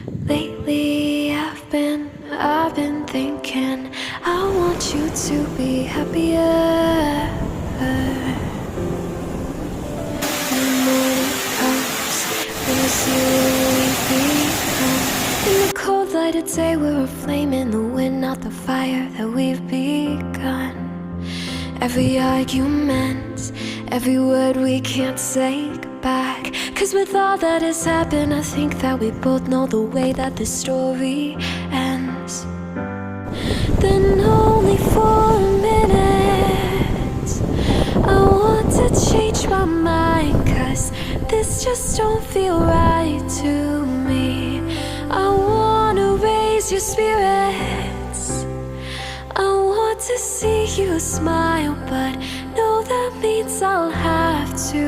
Lately I've been thinking I want you to be happier. The morning comes when we see what we've become. In the cold light of day we're a flame in the wind, not the fire that we've begun. Every argument, every word we can't say back. 'Cause with all that has happened, I think that we both know the way that this story ends. Then only for a minute I want to change my mind, 'cause this just don't feel right to me. I wanna raise your spirits, I want to see you smile, but no, that means I'll have to